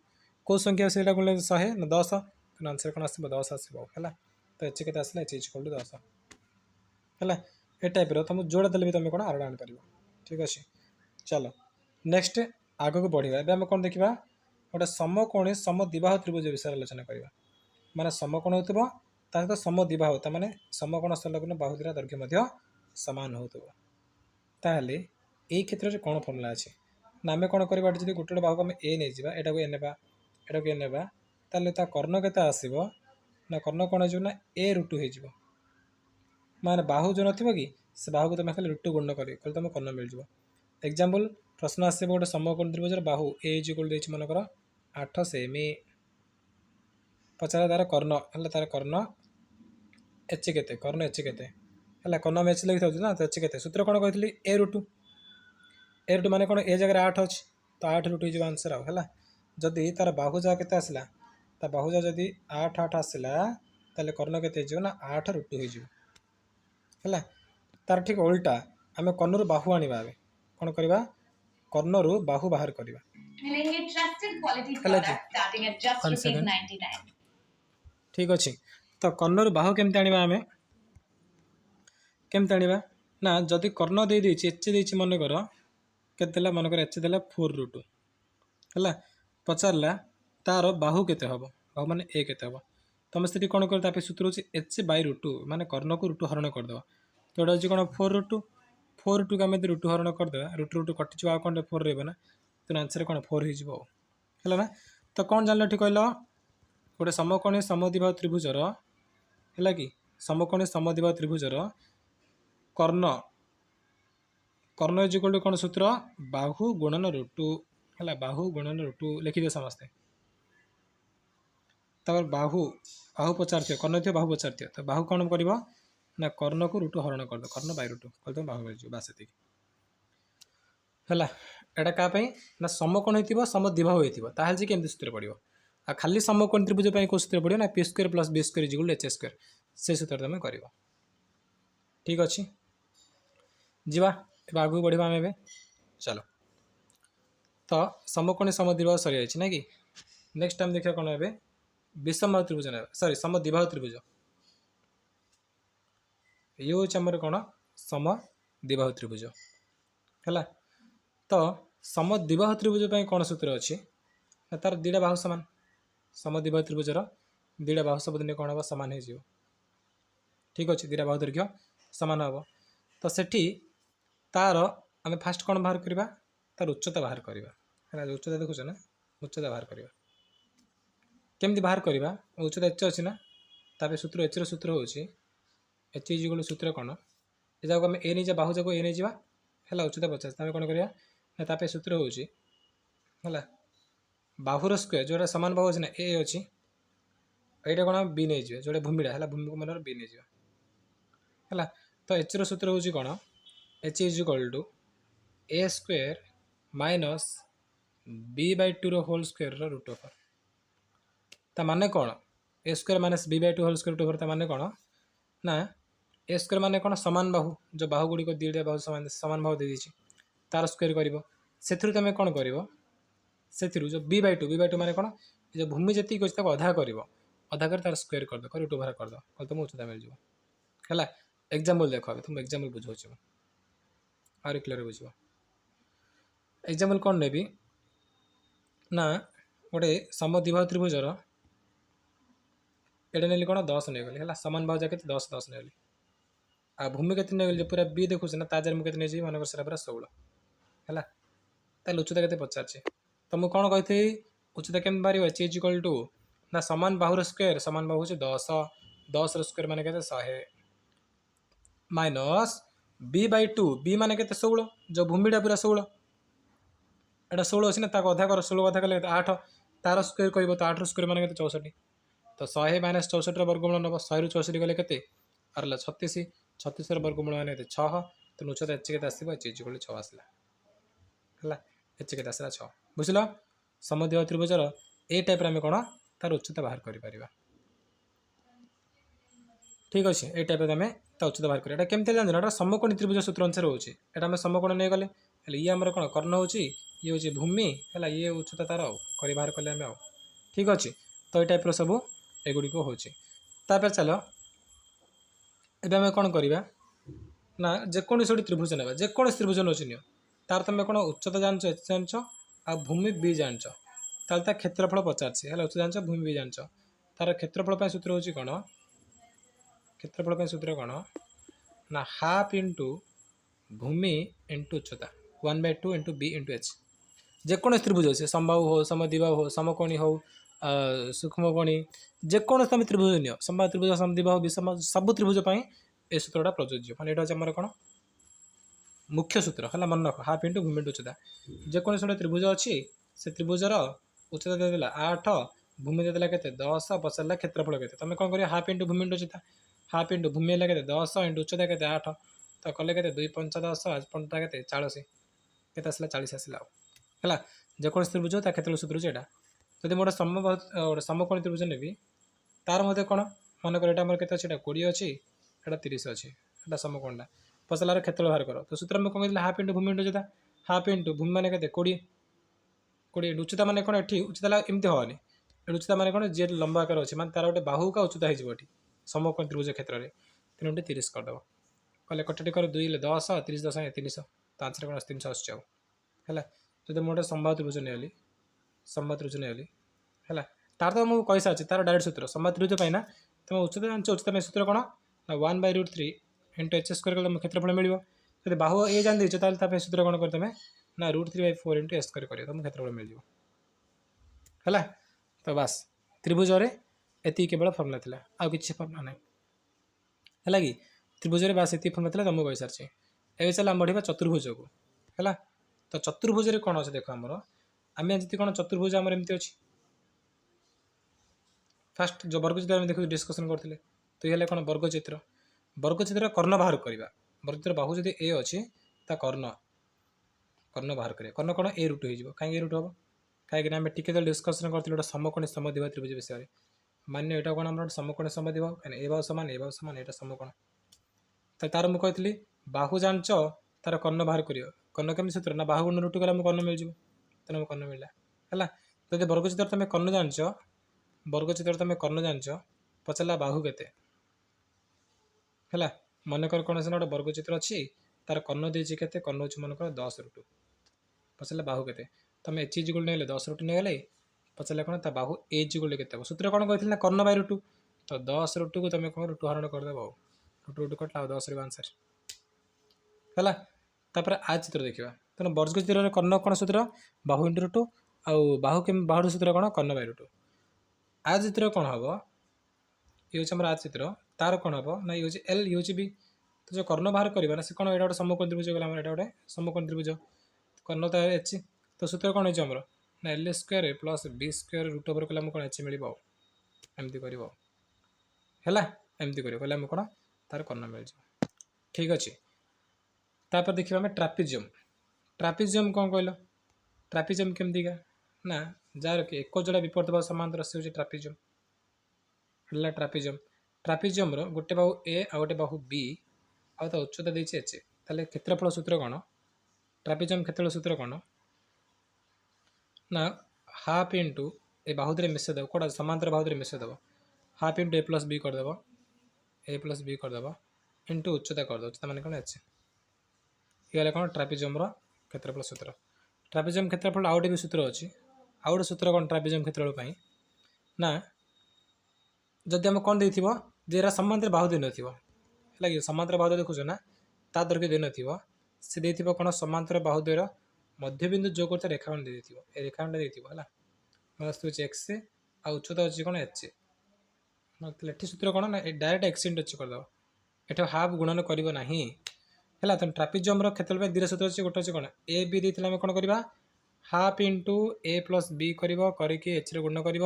कौ संख्या से गुण 100 ना 10 आंसर कौन आसो 10 आसो है। तो एच के आसला एच इक्वल टू 10 है ये टाइप तुम जोड़ा देले भी तुम कौन आर आनीपर। ठीक अच्छे, चलो नेक्स्ट आग को बढ़िया एवं आम कौन देखा गोटे समकोणी समद्विबाहु त्रिभुज विषय आलोचना करवा माने समकोण हो सहित समद्विबाहु ताने समकोण संलग्न बाहु द्वारा दैर्घ्य सामान हो ताहले यही क्षेत्र में कौन फर्मुला अच्छे ना आम कौन करवा जो गोटे गोटे बाहु आम ए नहीं जावा एटा को ए नेबा एटा को ए नेबा ताले ता कर्ण के आसो ना कर्ण कौन हो ना ए रुटु हो माने बाहु जो नथिबो कि से बाहु को तुम खाली रुटु गुण कर तुम कर्ण मिल जाए। एग्जाम्पल प्रश्न आसब गोटे समकोण त्रिभुजर बाहु ए इजिकल देछि मनकर 8 सेमी पचार तार कर्ण है तार कर्ण एच के कर्ण एच के कर्ण एच लिखी था ना तो एच के सूत्र कौन कही ए रुटु माने कौन ए जगह 8 अच्छी तो 8 रुटु हो आंसर है। जदि तार बाहु जा के आसला ता बाहु जा जदि 8 8 आसला ताले कर्ण के ना 8 रुटु हो तार ठीक उल्टा आम कर्णर बाहु आने कौन करवा कर्णरु बाहु बाहर करवा ठीक अच्छे। तो कर्णर बाहु केमती आने आम केमती आने ना जदि कर्ण दे एच दे मनकर के मनकर एच देला 4 रुटु ହେଲା। ପଚାରିଲା ତାର ବାହୁ କେତେ ହେବ, ବାହୁ ମାନେ ଏ କେତେ ହେବ। ତମେ ସେଠି କ'ଣ କରିବ, ତା ପାଇଁ ସୂତ୍ର ହେଉଛି h/√2 ମାନେ କର୍ଣ୍ଣକୁ ରୁଟ ହରଣ କରିଦେବ। ତ ଏଇଟା ହେଉଛି କ'ଣ 4√2, 4√2କୁ ଆମେ ଯଦି ରୁଟ ହରଣ କରିଦେବା ରୁଟ କଟିଯିବ, ଆଉ କ'ଣ 4 ରହିବ ନା, ତେଣୁ ଆନ୍ସର କ'ଣ 4 ହେଇଯିବ ଆଉ। ହେଲା ନା। ତ କ'ଣ ଜାଣିଲ ଏଠି କହିଲ, ଗୋଟେ ସମକୋଣୀ ସମଦ୍ୱିବାହୁ ତ୍ରିଭୁଜର, ହେଲା କି ସମକୋଣୀ ସମଦ୍ୱିବାହୁ ତ୍ରିଭୁଜର କର୍ଣ୍ଣ ଇଜ ଇକ୍ୱାଲ୍ ଟୁ କ'ଣ ସୂତ୍ର, ବାହୁ ଗୁଣନ √2। ହେଲା, ବାହୁ ଗୁଣନ √2 ଲେଖିଦିଅ ସମସ୍ତେ। ତାପରେ ବାହୁ ପଚାରିଥିବ, କର୍ଣ୍ଣ ଥିବ ବାହୁ ପଚାରିଥିବ, ତ ବାହୁ କ'ଣ କରିବ ନା କର୍ଣ୍ଣକୁ ରୁଟ ହରଣ କରିଦେବ, କର୍ଣ୍ଣ ବାଇ √2 କରିଦେବ, ବାହୁ ହେଇଯିବ, ବାସ୍ ଏତିକି। ହେଲା, ଏଇଟା କାହା ପାଇଁ ନା ସମକୋଣ ହେଇଥିବ ସମଦ୍ୱିବାହୁ ହେଇଥିବ, ତାହେଲେ ଯେ କେମିତି ସୂତ୍ର ପଡ଼ିବ। ଆଉ ଖାଲି ସମକୋଣୀ ତ୍ରିଭୁଜ ପାଇଁ କେଉଁ ସୂତ୍ର ପଡ଼ିବ ନା p² + b² = h², ସେ ସୂତ୍ର ତମେ କରିବ। ଠିକ୍ ଅଛି, ଯିବା ଏବେ ଆଗକୁ ବଢ଼ିବା ଆମେ ଏବେ। ଚାଲ, ତ ସମକୋଣୀ ସମଦ୍ୱିବାହୁ ସରିଯାଇଛି ନାଇଁ କି। ନେକ୍ସଟ ଟାଇମ୍ ଦେଖିବା କ'ଣ ଏବେ, ବିଷମବାହୁ ତ୍ରିଭୁଜ ନେବା, ସରି ସମଦ୍ୱିବାହୁ ତ୍ରିଭୁଜ। ଇଏ ହେଉଛି ଆମର କ'ଣ ସମଦ୍ୱିବାହୁ ତ୍ରିଭୁଜ। ହେଲା, ତ ସମଦ୍ୱିବାହୁ ତ୍ରିଭୁଜ ପାଇଁ କ'ଣ ସୂତ୍ର ଅଛି ନା ତାର ଦୁଇଟା ବାହୁ ସମାନ। ସମଦ୍ୱିବାହୁ ତ୍ରିଭୁଜର ଦୁଇଟା ବାହୁ ସବୁଦିନେ କ'ଣ ହେବ, ସମାନ ହେଇଯିବ। ଠିକ୍ ଅଛି, ଦୁଇଟା ବାହୁ ଦୈର୍ଘ୍ୟ ସମାନ ହେବ। ତ ସେଠି ତାର ଆମେ ଫାଷ୍ଟ କ'ଣ ବାହାର କରିବା, ତାର ଉଚ୍ଚତା ବାହାର କରିବା। ହେଲା, ଉଚ୍ଚତା ଦେଖୁଛ ନା, ଉଚ୍ଚତା ବାହାର କରିବା। କେମିତି ବାହାର କରିବା, ଉଚ୍ଚତା h ଅଛି ନା, ତା ପାଇଁ ସୂତ୍ର h ର ସୂତ୍ର ହେଉଛି h ସୂତ୍ର କ'ଣ, ଏ ଯାକୁ ଆମେ ଏ ନେଇଯିବା, ବାହୁ ଯାକୁ ଏ ନେଇଯିବା। ହେଲା, ଉଚ୍ଚତା 50, ଆମେ କ'ଣ କରିବା ନା ତା ପାଇଁ ସୂତ୍ର ହେଉଛି, ହେଲା ବାହୁର ସ୍କୋୟାର, ଯେଉଁଟା ସମାନ ବାହୁ ଅଛି ନା ଏ ଅଛି, ଏଇଟା କ'ଣ ବି ନେଇଯିବା, ଯେଉଁଟା ଭୂମିଟା ହେଲା ଭୂମିକୁ ମନରେ ବି ନେଇଯିବା। ହେଲା, ତ h ର ସୂତ୍ର ହେଉଛି କ'ଣ, h = a² - b/2 ର ହୋଲ୍ ସ୍କୋୟାରର ରୁଟ୍ ଓଭର। ତା ମାନେ କ'ଣ, a² - b/2 whole square root over, ତା ମାନେ କ'ଣ ନା a² ମାନେ କ'ଣ ସମାନ ବାହୁ, ଯେଉଁ ବାହୁ ଗୁଡ଼ିକ ଦୁଇଟା ବାହୁ ସମାନ ବାହୁ ଦେଇଦେଇଛି, ତାର ସ୍କୋୟାର କରିବ। ସେଥିରୁ ତମେ କ'ଣ କରିବ, ସେଥିରୁ ଯେଉଁ b/2 ମାନେ କ'ଣ, ଏ ଯେଉଁ ଭୂମି ଯେତିକି ଅଛି ତାକୁ ଅଧା କରିବ, ଅଧା କରି ତାର ସ୍କୋୟାର କରିଦେବ, ରୁଟ୍ ଓଭର କରିଦେବ, କହିଲେ ତୁମକୁ ଉଚ୍ଚତା ମିଳିଯିବ। ହେଲା, ଏକ୍ଜାମ୍ପଲ୍ ଦେଖ, ଏବେ ତୁମକୁ ଏକ୍ଜାମ୍ପଲ୍ ବୁଝାଉଛି ମୁଁ, ଆହୁରି କ୍ଲିୟର ବୁଝିବ। ଏକ୍ଜାମ୍ପଲ୍ କ'ଣ ନେବି ନା, ଗୋଟେ ସମଦ୍ୱିବାହୁ ତ୍ରିଭୁଜର ଏଇଟା ନେଲି କ'ଣ 10 ନେଇଗଲି। ହେଲା, ସମାନ ବାହୁ ଯାକେ 10 10 ନେଇଗଲି, ଆଉ ଭୂମି କେତେ ନେଇଗଲି, ଯେ ପୁରା ବି ଦେଖୁଛି ନା, ତା ଦେହରେ ମୁଁ କେତେ ନେଇଯିବି, ମନେକର ସେଟା ପୁରା 16। ହେଲା, ତାହେଲେ ଉଚ୍ଚତା କେତେ ପଚାରିଛି, ତ ମୁଁ କ'ଣ କହିଥିଲି, ଉଚ୍ଚତା କେମିତି ବାହାରିବ, h = ନା ସମାନ ବାହୁର ସ୍କୋୟାର, ସମାନ ବାହୁ ହେଉଛି 10, 10ର ସ୍କୋୟାର ମାନେ କେତେ 100 ମାଇନସ୍ b/2, b ମାନେ କେତେ 16, ଯେଉଁ ଭୂମିଟା ପୁରା 16, ଏଇଟା 16 ଅଛି ନା, ତାକୁ ଅଧା କର, 16 ଅଧା କଲେ 8, ତାର ସ୍କୋୟାର କରିବ, ତ 8ର ସ୍କୋୟାର ମାନେ କେତେ 64, ତ 100 - 64ର ବର୍ଗମୂଳ ନେବ, 100ରୁ 64 ଗଲେ କେତେ ଆରିଲା 36, 36ର ବର୍ଗମୂଳ ମାନେ କେତେ 6, ତେଣୁ ଉଚ୍ଚତା h କେତେ ଆସିବ, h = 6 ଆସିଲା। ହେଲା, h କେତେ ଆସିଲା 6, ବୁଝିଲ। ସମଦ୍ୱିବାହୁ ତ୍ରିଭୁଜର ଏଇ ଟାଇପ୍ରେ ଆମେ କ'ଣ ତାର ଉଚ୍ଚତା ବାହାର କରିପାରିବା। ଠିକ୍ ଅଛି, ଏଇ ଟାଇପ୍ରେ ଆମେ ତା ଉଚ୍ଚତା ବାହାର କରିବା। ଏଇଟା କେମିତି ଜାଣିଛ, ଏଇଟା ସମକୋଣୀ ତ୍ରିଭୁଜ ସୂତ୍ର ଅନୁସାରେ ହେଉଛି। ଏଇଟା ଆମେ ସମକୋଣ ନେଇଗଲେ, ହେଲେ ଇଏ ଆମର କ'ଣ କର୍ଣ୍ଣ ହେଉଛି, ଇଏ ହେଉଛି ଭୂମି, ହେଲା ଇଏ ଉଚ୍ଚତା ତାର ଆଉ କରି ବାହାର କଲେ ଆମେ ଆଉ। ଠିକ୍ ଅଛି, ତ ଏଇ ଟାଇପ୍ର ସବୁ ଏଗୁଡ଼ିକ ହେଉଛି। ତାପରେ ଚାଲ ଏବେ ଆମେ କ'ଣ କରିବା ନା, ଯେକୌଣସି ଗୋଟେ ତ୍ରିଭୁଜ ନେବା, ଯେକୌଣସି ତ୍ରିଭୁଜ ନେଉଛି ନିଅ, ତାର ତୁମେ କ'ଣ ଉଚ୍ଚତା ଜାଣିଛ, h ଜାଣିଛ, ଆଉ ଭୂମି b ଜାଣିଛ, ତାହେଲେ ତା କ୍ଷେତ୍ରଫଳ ପଚାରିଛି। ହେଲା, ଉଚ୍ଚତା ଜାଣିଛ, ଭୂମି b ଜାଣିଛ, ତାର କ୍ଷେତ୍ରଫଳ ପାଇଁ ସୂତ୍ର ହେଉଛି କ'ଣ, କ୍ଷେତ୍ରଫଳ ପାଇଁ ସୂତ୍ର କ'ଣ ନା ହାଫ୍ ଇଣ୍ଟୁ ଭୂମି ଇଣ୍ଟୁ ଉଚ୍ଚତା, 1/2 ଇଣ୍ଟୁ b ଇଣ୍ଟୁ h। ଯେକୌଣସି ତ୍ରିଭୁଜ ଅଛି, ସମବାହୁ ହଉ, ସମଦ୍ୱିବାହୁ ହଉ, ସମକୋଣୀ ହଉ, ସୂକ୍ଷ୍ମକୋଣୀ, ଯେକୌଣସି ତୁମେ ତ୍ରିଭୁଜ ନିଅ, ସମବାହୁ ତ୍ରିଭୁଜ, ସମଦ୍ୱିବାହୁ, ବିଷମ, ସବୁ ତ୍ରିଭୁଜ ପାଇଁ ଏ ସୂତ୍ରଟା ପ୍ରଯୁଜ୍ୟ। ମାନେ ଏଇଟା ହେଉଛି ଆମର କ'ଣ ମୁଖ୍ୟ ସୂତ୍ର। ହେଲା, ମନେ ରଖ, ହାଫ୍ ଇଣ୍ଟୁ ଭୂମି ଇଣ୍ଟୁ ଉଚ୍ଚତା। ଯେକୌଣସି ଗୋଟେ ତ୍ରିଭୁଜ ଅଛି, ସେ ତ୍ରିଭୁଜର ଉଚ୍ଚତା ଦେଇଦେଲା 8, ଭୂମି ଦେଇଦେଲା କେତେ 10, ପଚାରିଲା କ୍ଷେତ୍ରଫଳ କେତେ, ତମେ କ'ଣ କରିବ, ହାଫ୍ ଇଣ୍ଟୁ ଭୂମି ଇଣ୍ଟୁ ଉଚ୍ଚତା, ହାଫ୍ ଇଣ୍ଟୁ ଭୂମି ହେଲା କେତେ 10 ଇଣ୍ଟୁ ଉଚ୍ଚତା କେତେ 8, ତ କଲେ କେତେ 2 × 5 = 10, 5 × କେତେ 40, କେତେ ଆସିଲା 40 ଆସିଲା ଆଉ। ହେଲା, ଯେକୌଣସି ତ୍ରିଭୁଜ ତା କ୍ଷେତ୍ରଫଳ ସୂତ୍ର ହେଉଛି ଏଇଟା। ଯଦି ମୁଁ ଗୋଟେ ସମକୋଣୀ ତ୍ରିଭୁଜ ନେବି, ତାର ମଧ୍ୟ କ'ଣ ମନେକର ଏଇଟା ଆମର କେତେ ଅଛି, ଏଇଟା 20 ଅଛି, ଏଇଟା 30 ଅଛି, ଏଇଟା ସମକୋଣଟା, ପଚାରିଲା କ୍ଷେତ୍ରଫଳ ବାହାର କର, ତ ସୂତ୍ର ଆମେ କ'ଣ କହିଥିଲେ, ହାଫ୍ ଇଣ୍ଟୁ ଭୂମି ଇଣ୍ଟୁ ଉଚ୍ଚତା, ହାଫ୍ ଇଣ୍ଟୁ ଭୂମି ମାନେ କେତେ 20, 20 ଉଚ୍ଚତା ମାନେ କ'ଣ, ଏଠି ଉଚ୍ଚତା ଏମିତି ହେବନି, ଏଠି ଉଚ୍ଚତା ମାନେ କ'ଣ ଯିଏ ଲମ୍ବା ଆକାର ଅଛି, ମାନେ ତାର ଗୋଟେ ବାହୁକା ଉଚ୍ଚତା ହେଇଯିବ ଏଠି ସମକୋଣୀ ତ୍ରିଭୁଜ କ୍ଷେତ୍ରରେ, ତେଣୁ ଏଠି 30 କରିଦେବ, କହିଲେ କଟାଟି କର 2 × 10, 30 × 10 = 300, ତ ଆନ୍ସର କ'ଣ 300 ଆସୁଛି ଆଉ। ହେଲା, ଯଦି ମୁଁ ଗୋଟେ ସମବାହୁ ତ୍ରିଭୁଜ ନେଲି, समत्रिभुज नहीं है तार तो मुझे कही सारी तार डायरेक्ट सूत्र समत्रिभुज पाई ना तुम उच्चता जान उच्चता सूत्र कौन ना 1/√3 इंटू एच स्क्वायर कले क्षेत्रफल मिल जब बाहु ए जान देच सूत्र कौन कर तुम ना √3/4 इंटू एच स्क्वायर कर तुम क्षेत्रफल मिल है तो बास त्रिभुज एति केवल फर्मुला था आउ कि फर्मुला ना है कि त्रिभुज बास ये फर्मुला था तुमको कही सारी ए चल बढ़िया चतुर्भुज को है तो चतुर्भुज कौन अच्छे देख आमर आम जी कौन चतुर्भुज आमर एमती अच्छी फास्ट जो वर्गचित्र आम देखो डिस्कसन करते तो ये कौन वर्गचित्र कर्ण बाहर करवा वर्गचित्र बाहु जब ए अच्छी कर्ण कर्ण बाहर करें कर्ण कौन ए रूट हो कहीं रूट हम कहीं आम टी डिस्कसन करते गोटे समकोणी समद्विबाहु त्रिभुज विषय मान्य यहाँ कौन आम समकोणी समद्विबाहु कहीं ए बाहु सामान यहाँ समकोण तो तार मुझे कहती बाहु जांच तार कर्ण बाहर कर कर्ण केमी सूत्र ना बाहु गुण √2 कले कर्ण मिल जाए तेना कर्ण मिलला है तो वर्गचित्र तुम कर्ण जांच वर्गचित्र तुम कर्ण जांच पचारा बाहु केते है मनकर कौन से गोटे वर्गचित्र अच्छी तार कर्ण देती के कर्ण हो मनकर 10√2 पचारा बाहु केते तुम एच इज इक्वल नहीं 10√2 नहीं गले पचारा कौन बाहु ए इज इक्वल के सूत्र कौन कहते कर्ण /√2 तो 10√2 को तुम कौन √2 हरण करदेव √2 कटला 10 आंसर है तापर आ चित्र देखा तेना वर्गचित्र कर्ण कौन सूत्र बाहु इंटू √2 आउ बाहु के बाहु सूत्र कौन कर्ण /√2 आ चित्र कौन हम ये हूँ आ चित्र तार कौन हम ना ये एल ये बी तो जो कर्ण बाहर करवा ना से कौन यहाँ गोटे समकोण त्रिभुज गला यहाँ गोटे समकोण त्रिभुज कर्ण तो एच तो सूत्र कौन होमर ना L square plus B square √ओवर कले कौन एच मिल एमती कर एमती करें कौन तार कर्ण मिल जाए ठीक अच्छे तापर देखिए आम ट्रापिजियम ट्रापिजियम कौन कहल ट्रापिजियम केमतीका ना जार कि एक जोड़ा विपरीत बाहु समांतर से हूँ ट्रापिजियम है ट्रापिजियम ट्रापिजियम गोटे बाहु ए आ गोटे बाहु बी आ उच्चता देती एच ताले क्षेत्रफल सूत्र कौन ट्रापिजियम क्षेत्रफल सूत्र कौन ना हाफ इंटू ए बाहुद मिसेदेव कौटा समांतर बाहुद मिसेदेव हाफ इंटू ए प्लस बी करदेव ए प्लस बी करदेव इंटू उच्चता करदेव उच्चता मान कौन एच ये कौन ट्रापिजियम क्षेत्रफल सूत्र ट्रापिजियम क्षेत्रफल आउटे भी सूत्र अच्छी आउ गोटे सूत्र कौन ट्रापिजियम क्षेत्रफल ना जदि आम कौन देथिबो जे समांतर बाहु दे नथिबो है कि समांतर बाहु देखुछ ना ता दरके दे नथिबो से देथिबो कौन समांतर बाहु द्वयर मध्यबिंदु जो करते रेखाखंड दे देथिबो ए रेखाखंड देथिबो हला मस्त होची एक्स आ उच्चता होची कौन एच मतलब एठी सूत्र कौन ना डायरेक्ट एक्स इंटू एच कर दो एठो हाफ गुणन करिवो नाही है तुम ट्रापिजियम क्षेत्रफल दीर सूत्र अच्छे गोटे अच्छे कौन ए बी देते आम कौन करवा हाफ इंटू ए प्लस बी करके एच गुण कर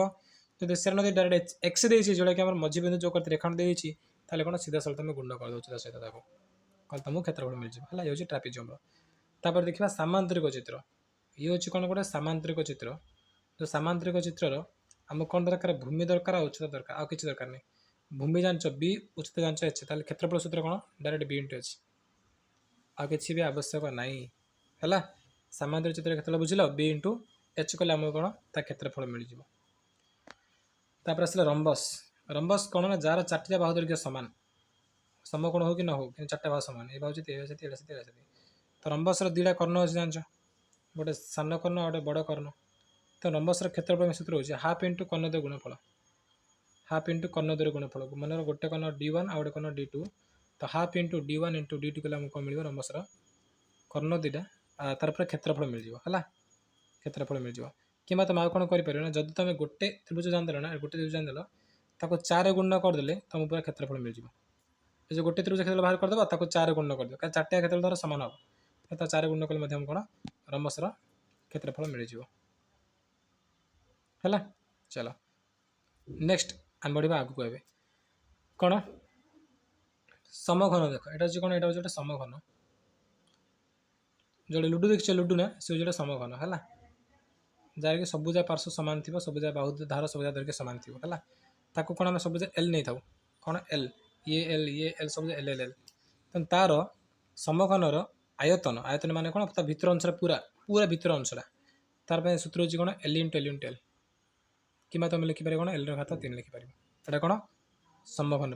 जो से डायरेक्ट एक्स देती जोटा कि मझी बिंदु जो करते रेखाखंड देती ताले कौन सीधा साल तुम गुण कर दो सहित कल तुमको क्षेत्रफल मिल जाए है ये ट्रापिजियम तापर देखा सामांतरिक चित्र ये हूँ कौन गोटे सामांतरिक चित्र जो सामांतरिक चित्र आम कौन दरकार भूमि दरकार उच्चता दरकार आउ किसी दरकार नहीं भूमि जांच बी उच्चता जांच एच ताले क्षेत्रफल सूत्र कौन डायरेक्ट बी इंटू एच आ कि भी आवश्यक नहीं है सामांतरिक चित्र क्षेत्रफल बुझल बी इंटू एच कले आम कौन ता क्षेत्रफल मिल जाए तापर आसला रंबस रंबस कौन ना जार चार्टा बाहु दैर्घ्य सामान समकोण हो कि न हो कि चार्टा बाहु सामान ये बाहु तो रंबस दुटा कर्ण अच्छे जान गोटे सान कर्ण गोटे बड़ कर्ण तो रंबस क्षेत्रफल सूत्र हो हाफ इंटू कर्ण द्वय गुणफल हाफ इंटू कर्ण द्वय गुणफल मन गोटे कर्ण d1 आ गोटे कर्ण d2 तो half into d1 into d2 कले आमको मिल रंबस कर्ण दुटा तार क्षेत्रफल मिल जाए क्षेत्रफल मिल जाए कि तुम आउ कौन कर जब तुम गोटे त्रिभुज जानदेल ना गोटे त्रिभुज जानदेल ताको 4 गुण करदे तुम पूरा क्षेत्रफल मिल जाए जो गोटे त्रिभुज क्षेत्र बाहर करदेव ताको 4 गुण करदे क्या चार्टा क्षेत्र द्वारा सामान हम तो 4 गुण कले कौन रंबस क्षेत्रफल मिल जाए है चलो नेक्स्ट आम बढ़ा आगू ए कौन समघन देख यहाँ कौन यहाँ गोटे समघन जो लुडु देखिए लुडु ना से जो समघन है जार कि सबुजा पार्श्व सामान थी सबुजा बाहु धार सबुजा दरके सामान थी है ताको कौन आम सबुजा एल नहीं था कौन एल ये एल सब एल एल एल तो तार समघनर आयतन आयतन मान कौन ता भितर अंश पूरा पूरा भितर अंशटा तार सूत्र हो कौन एल इंटू कि तुम लिखिपार कौन एल घात 3 लिखिपार यहाँ कौन समघन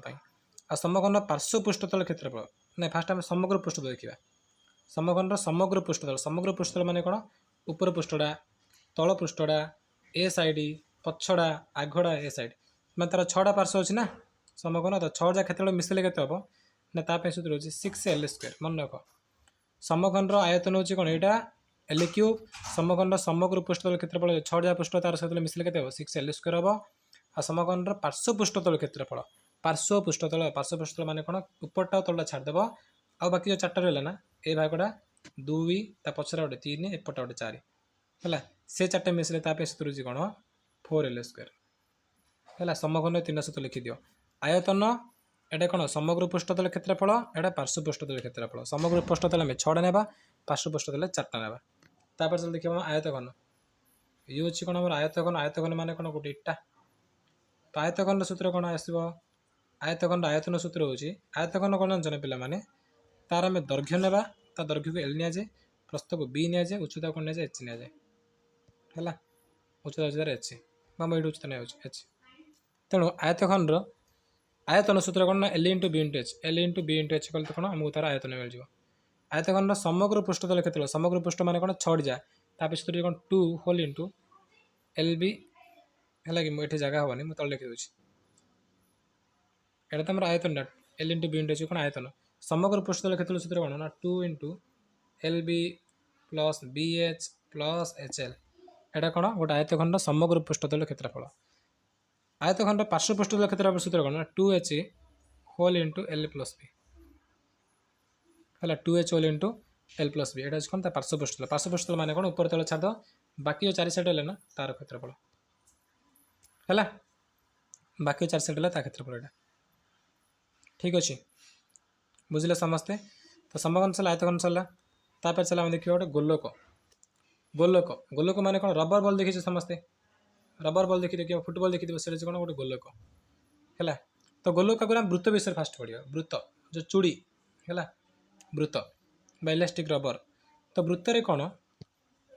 आ समघन पार्श्व पृष्ठतल क्षेत्रफल ना फास्ट आम समग्र पृष्ठतल देखा समघन समग्र पृष्ठतल मान कौन ऊपर पृष्ठटा तल पृष्ठटा ए साइड पछड़ा आगड़ा ए साइड मैं तार 6टा पार्श्व अच्छी ना समकोण तो 6 क्षेत्रफल मिसले के हम ना ताप सूत्र हो 6L² मन रख समकोण आयतन हूँ कौन यहाँ L क्यूब समकोण समग्र पृष्ठतल क्षेत्रफल 6 पृष्ठ तार सहित मिसले के 6L² हम आ समकोण पार्श्व पृष्ठतल क्षेत्रफल पार्श्व पृष्ठतल माने कौन उपरटा तलटा छाड़देव आ बाकी जो 4टा रहा ना ए भागटा 2 ता पछरा गोटे 3 एपटा गोटे 4 है से 4टे मिसले ताप सूत्र हो कौन 4L² है समकोण 3 सहित लिखिदियो आयतन एटा कौन समग्र पृष्ठतल क्षेत्रफल एटा पार्श्व पृष्ठतल क्षेत्रफल समग्र पृष्ठतल आम 6टा नेबा पार्श्व पृष्ठतल 4टा नेबा तापर चल देखिए आयतघन ये हूँ कौन आम आयतघन माने कौन गोटे इटा तो आयतघन सूत्र कौन आसो आयतघन आयतन सूत्र हूँ आयतघन कौन जान पे तार आम दैर्घ्य नेबा ता दैर्घ्य को L नि जाए प्रस्थ को B नि जाए उच्चता को निजाए H नि जाए है उच्चता उच्चतार H बाम ये उच्चता नहीं H तेणु आयतघन आयतन सूत्र कौन ना L × B × H L × B × H कल तो कौन आमको तार आयतन मिल जाए आयतघन समग्र पृष्ठतल क्षेत्र समग्र पृष्ठ मान कौन 6 जा ताप सूत्र कौन 2 होल × LB है कि मुझे जगह हेनी मुझे तले लिखी दूसरी एटा तो आयतन L × B × H कौन आयतन समग्र पृष्ठतल क्षेत्र सूत्र कौन ना 2 × LB + BH + HL एटा कौन गोटे आयतखंड समग्र पृष्ठतल क्षेत्रफल आयतखंड पार्श्व पृष्ठतल क्षेत्रफल सूत्र कौन ना 2H होल × L + B है 2H होल × L + B एटा कौन पार्श्व पृष्ठतल माने कौन ऊपर तल छाड़ बाकी जो 4 साइड है ना तार क्षेत्रफल है बाकी 4 साइड है क्षेत्रफल एटा ठीक अच्छे बुझे समस्ते तो समकोण सरला आयतघन सरला तापर चला आम देखिए गोटे गोलक गोलक गोलक माने कौन रबर बॉल देखी समस्ते रबर बॉल देखी देखिए फुटबॉल देखी से कौन गोटे गोलक है तो गोलक को वृत्त विषय फास्ट पढ़िया वृत्त जो चूड़ी है वृत्त बा इलास्टिक रबर तो वृत्त कौन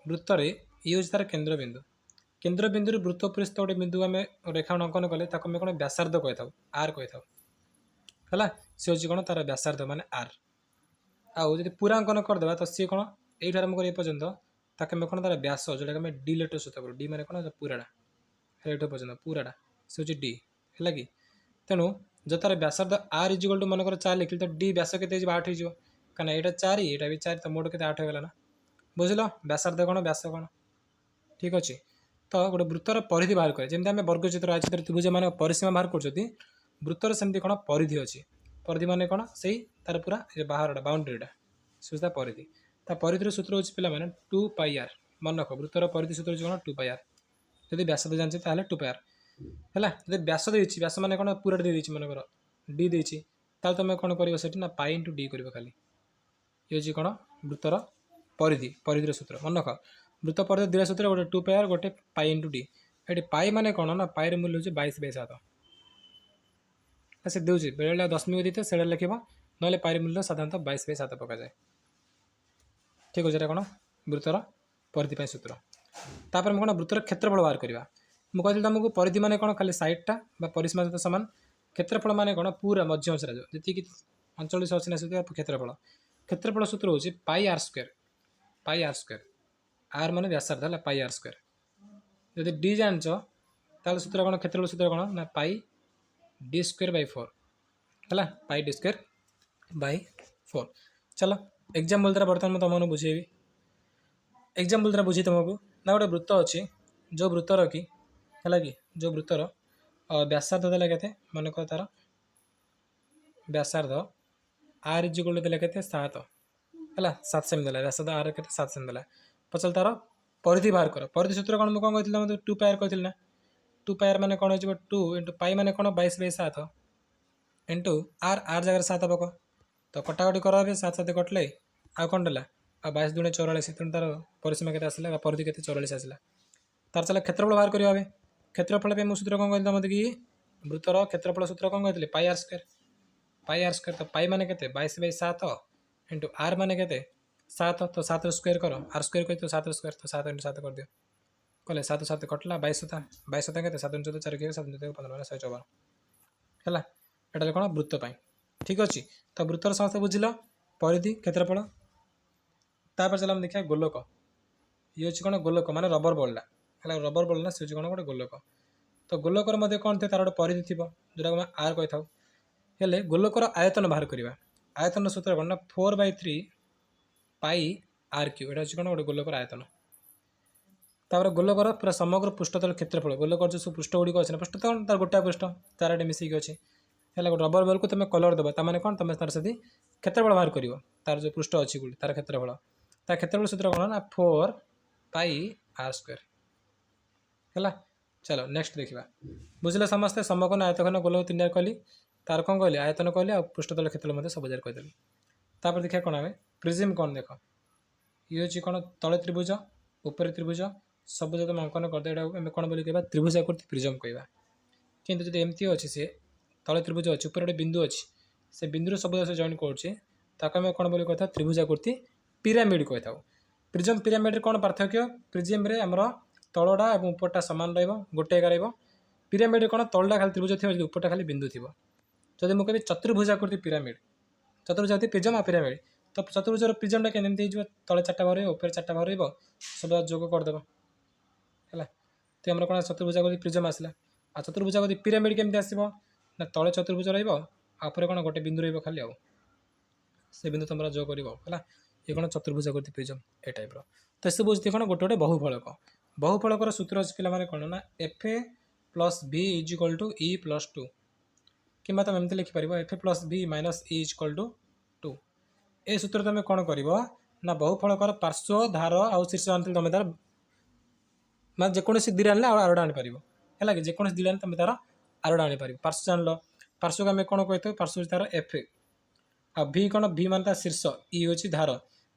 वृत्त ये हूँ तार केन्द्र बिंदु वृत्त पृष्ठ गोटे बिंदु आम रेखा अंकन कले आम कौन व्यासार्ध कही था आर कही था है सी हूँ कौन तार व्यासार्ध माने आर आदि पूरा अंकन करदे तो सी कौन यही आरम्भ कर पर्यटन ताकि कौन तार व्यास जोटा कि डी लेटर सहित करूँ डी माने कौन पूराटा ये पर्यटन पूराटा से हूँ डी है कि तेणु जो तार व्यासार्ध आर इजिकल टू मनकर 4 लिखिली तो डी व्यास के 8 हो कहीं यहाँ 4 यहाँ भी 4 तो मोट के 8 होगा ना बुझल व्यासार्ध कौन व्यास कौन ठीक अच्छे तो गोटे वृत्तर परिधि बाहर करे जमी आम वर्गचित्र आचित्र त्रिभुज मान परिसीमा बाहर कर वृत्तर सेमती कौन परिधि अच्छी परिधि माने कौन से तार पूरा बाहर बाउंड्रीटा सुधा परिधि ता परिधि सूत्र हूँ पे 2πr मन रख वृत्तर परिधि सूत्र कौन 2πr जब व्यासार्ध जानते 2πr है जब व्यास देती व्यास मैंने कौन पूरा दे मनकर डी देती तुम कौन कर ना पाई × डी कर खाली ये कौन वृत्तर परिधि परिधि सूत्र मन रख वृत्त परिधि दुटा सूत्र गोटे 2πr गोटे पाई × डी ये पाई माने कौन ना पाई मूल्य हूँ 22/7 से दूसरी बेले दशमिक देते से लिख ना पाई मूल्य साधारणतः 22/7 पक जाए ठीक अच्छे कौन वृत्तर परिधि सूत्र तापर कौन वृत्तर क्षेत्रफल बाहर करवा मुझे कहती तुमको परिधि माने कौन खाली साइडटा परिसीमा सहित सामान क्षेत्रफल माने कौन पूरा मध्य अंशरा जो जी अंचल से अच्छी ना क्षेत्रफल सूत्र हूँ πr² आर मान व्यासार्ध है πr² जब डी जानच सूत्र कौन क्षेत्रफल सूत्र कौन ना πd²/4 है πd²/4 चलो एग्जाम्पल द्वारा बर्तमान मुझे तुमको बुझेबी एग्जाम्पल द्वारा बुझी तुमको ना गोटे वृत्त अच्छी जो वृत्तर कि है कि जो वृत्तर व्यासार्ध देला के मन कर तार व्यासार्ध आर इजिकल देला के 7 है 7 सेमी देला व्यासार्ध आर के 7 सेमी देला पचल तार परिधि बाहर कर परिधि सूत्र कौन मुझे कौन कहती 2πr कहती ना 2πr माने कौन हो 2 × पाई माने कौन 22/7 इंटू आर आर जगह 7 पक तो कटाकटी कर 7 7 कटले आ कौन देला आ 22 × 2 = 44 तेणु तार परिसीमा के आसला परिधि के 44 आसला तार चल क्षेत्रफल बाहर करें क्षेत्रफल पे सूत्र कौन कहते मतलब कि वृत्तर क्षेत्रफल सूत्र कौन कहते πr² तो पाई माने के 22/7 इंटू आर माने के 7 तो 7 स्क्वायर कर आर स्क्वायर कही तो 7 स्क्वायर तो 7 × 7 कर दियो कले 7 7 कटला 22 के 7 × 4 4 7 × 15 154 है एटा कौन वृत्त ठीक अच्छे तो वृत्तर समस्त बुझिल परिधि क्षेत्रफल तापर चल देखिए गोलक ये हूँ कौन गोलक माने रबर बॉलटा है रबर बल ना से कौन गोटे गोलक तो गोलकर मध्य कौन थे तार गोटे परिधि थी जोटा आम आर कही था हेले गोलकर आयतन बाहर करवा आयतन सूत्र कौन ना 4/3 पाई आर क्यू यहाँ हूँ कौन गोटे गोलकर आयतन तापर गोलकर पूरा समग्र पृष्ठतल क्षेत्रफल गोलकर जो सब पृष्ठ गुड़िक अच्छे पृष्ठतल तार गोटा पृष्ठ चारोटी मिसिकी अच्छी है गोटे रबर बल को तुम कलर देव ताने कौन तुम तार से क्षेत्रफल बाहर कर तार जो पृष्ठ अच्छी गुड़ी तार क्षेत्रफल तार क्षेत्रफल सूत्र कौन ना 4 पाई आर स्क्वायर है। चलो नेक्स्ट देखा बुझे समस्ते समकोण आयतघन गोलक 3 कहली तार कौन कहली आयतन कहली आ पृष्ठतल क्षेत्रफल सब जार कहीदेली तापर देखा कौन आए प्रिज्म कौन देख ये हूँ कौन तले त्रिभुज ऊपर त्रिभुज सब जो तुम अंकन करदे कौन बोली कह त्रिभुज आकृति प्रिज्म कहवा किंतु जब एमती अच्छी सी तले त्रिभुज अच्छी ऊपर गोटे बिंदु अच्छी से बिंदु सब जॉइन करें कौन बोली कही त्रिभुज आकृति पिरामिड कही था प्रिज्म पिरामिड कौन पार्थक्य प्रिज्म आमर तलटा और उपरटा सामान रोटे पिरामिड कौन तलटा खाली त्रिभुज थी उपरटा खाली बिंदु थी जब मुझे चतुर्भुज आकृति पिरामिड चतुर्भुज आकृति प्रिज्म आ पिरामिड तो चतुर्भुजर प्रिज्मटा केमती तले 4टा बाहर ऊपर 4टा बाहर सब जोग करदेव है तो आम कौन चतुर्भुज आकृति प्रिज्म आसला आ चतुर्भुज आकृति पिरामिड केमती आसो ना तले चतुर्भुज रोपर कौन गोटे बिंदु खाली से बिंदु तुम जो कर ये कौन चतुर्भुज आकृति प्रिज्म ए टाइप तो सब बुझे कौन गोटे गोटे बहुफलक बहुफलकर सूत्र अच्छी पे कौन ना FA + B = E+2 कि तुम एमती लिखिपर FA + B - E = 2 ए सूत्र तुम कौन कर ना बहुफलकर पार्श्व धार आउ शीर्ष आनी तुम तार मैं जेकोसी दुटा आने आरोटा आनीपर है कि जेकोसी दुटा तुम तार आरोटा आनीपर पार्श्व जान पार्श्व को आम कौन कही पार्श्व तार FA आ V कौन V मान तार शीर्ष E हूँ धार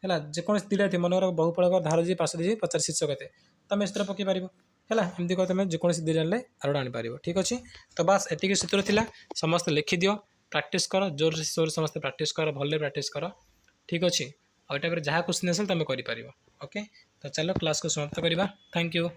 है जेकोसी दुटा थी मनोर बहुफलकर धार जी पार्श्व दी 50 शीर्ष के तुम इस तरह पकई पार है एमती कह तुम जेकोसी दुटा आने आरोटा आनीपर ठीक अच्छे तो बास एतिक सूत्र थिला समस्त लिखिदि प्राक्ट कर जोर सोर समस्त प्राक्ट कर भले प्राक्ट कर ठीक अच्छे और टाइप जहाँ क्वेश्चन आसे तुम कर ओके तो चलो क्लास को समाप्त करवा थैंक यू।